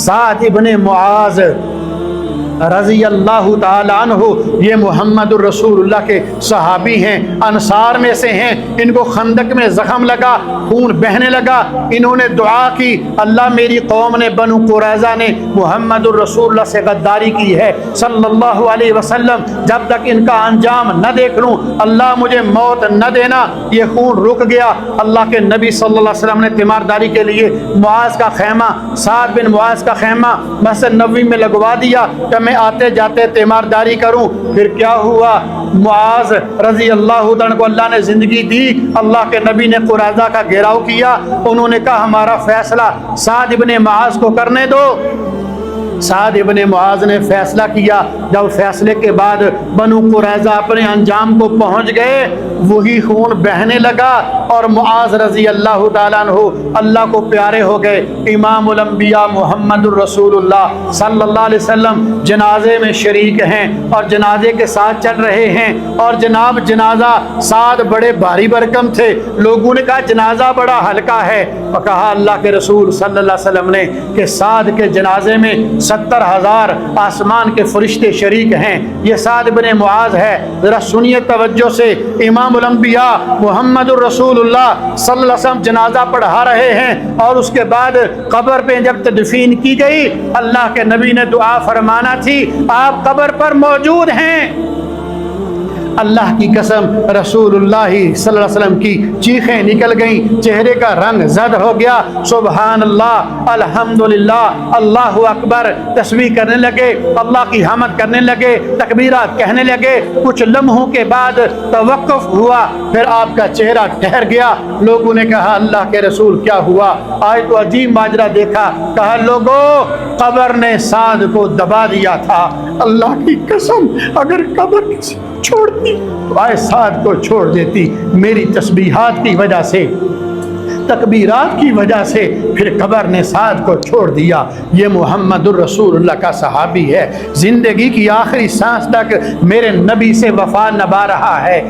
साद इब्ने मुआज रज़ी अल्लाह ताला अन्हु, ये मोहम्मद रसूलुल्लाह के सहाबी हैं, अंसार में से हैं। इनको खंदक में ज़ख्म लगा, खून बहने लगा। इन्होंने दुआ की, अल्लाह मेरी कौम ने, बनु कुरैज़ा ने मोहम्मद रसूलुल्लाह से गद्दारी की है सल्लल्लाहु अलैहि वसल्लम, जब तक इनका अंजाम न देख लूँ अल्लाह मुझे मौत न देना। ये खून रुक गया। अल्लाह के नबी सल्लल्लाहु अलैहि वसल्लम ने तीमारदारी के लिए मुआज़ का खैमा, साद बिन मुआज़ का खैमा मस्जिद नबवी में लगवा दिया कि मैं आते जाते तीमारदारी करूं। फिर क्या हुआ, मुआज़ रज़ी अल्लाह अन्हु को अल्लाह ने ज़िंदगी दी। अल्लाह के नबी ने कुरैज़ा का घेराव किया। उन्होंने कहा हमारा फैसला साद इब्ने मुआज़ को करने दो। साद इब्ने मुआज़ ने फैसला किया। जब फैसले के बाद बनु कुरैज़ा अपने अंजाम को पहुंच गए, वही खून बहने लगा और मुआज़ रज़ी अल्लाह ताला अन्हु अल्लाह को प्यारे हो गए। इमामुल अंबिया मुहम्मदुर रसूलुल्लाह सल्लल्लाहु अलैहि वसल्लम जनाजे में शरीक हैं और जनाजे के साथ चल रहे हैं। और जनाब जनाजा साद बड़े भारी भरकम थे। लोगों ने कहा जनाजा बड़ा हल्का है, और कहा अल्लाह के रसूल सल्लल्लाहु अलैहि वसल्लम ने कि साद के जनाजे में 70,000 आसमान के फरिश्ते शरीक हैं। ये साद इब्ने मुआज़ है। ज़रा सुनिए तवज्जो से, इमामुल अंबिया मुहम्मदुर रसूलुल्लाह सल्लल्लाहु अलैहि वसल्लम जनाजा पढ़ा रहे हैं और उसके बाद कब्र पे जब तदफीन की गई, अल्लाह के नबी ने दुआ फरमाना थी, आप कब्र पर मौजूद हैं। अल्लाह की कसम रसूलुल्लाह सल्लल्लाहु अलैहि वसल्लम की चीखें निकल गईं, चेहरे का रंग ज़द हो गया। सुबहान अल्लाह, अल्हम्दुलिल्लाह, अल्लाहु अकबर तस्बीह करने लगे, अल्लाह की हमद करने लगे, तकबीरात कहने लगे। कुछ लम्हों के बाद तवक्कुफ हुआ, फिर आपका चेहरा ठहर गया। लोगों ने कहा अल्लाह के रसूल क्या हुआ? आज तो अजीब माजरा देखा। कहा लोगों, कब्र ने साद को दबा दिया था। अल्लाह की कसम, अगर कब्र छोड़ती तो आए साद को छोड़ देती। मेरी तस्बीहात की वजह से, तकबीरात की वजह से फिर कब्र ने साद को छोड़ दिया। ये मुहम्मदुर रसूलुल्लाह का सहाबी है। जिंदगी की आखिरी सांस तक मेरे नबी से वफा निभा रहा है।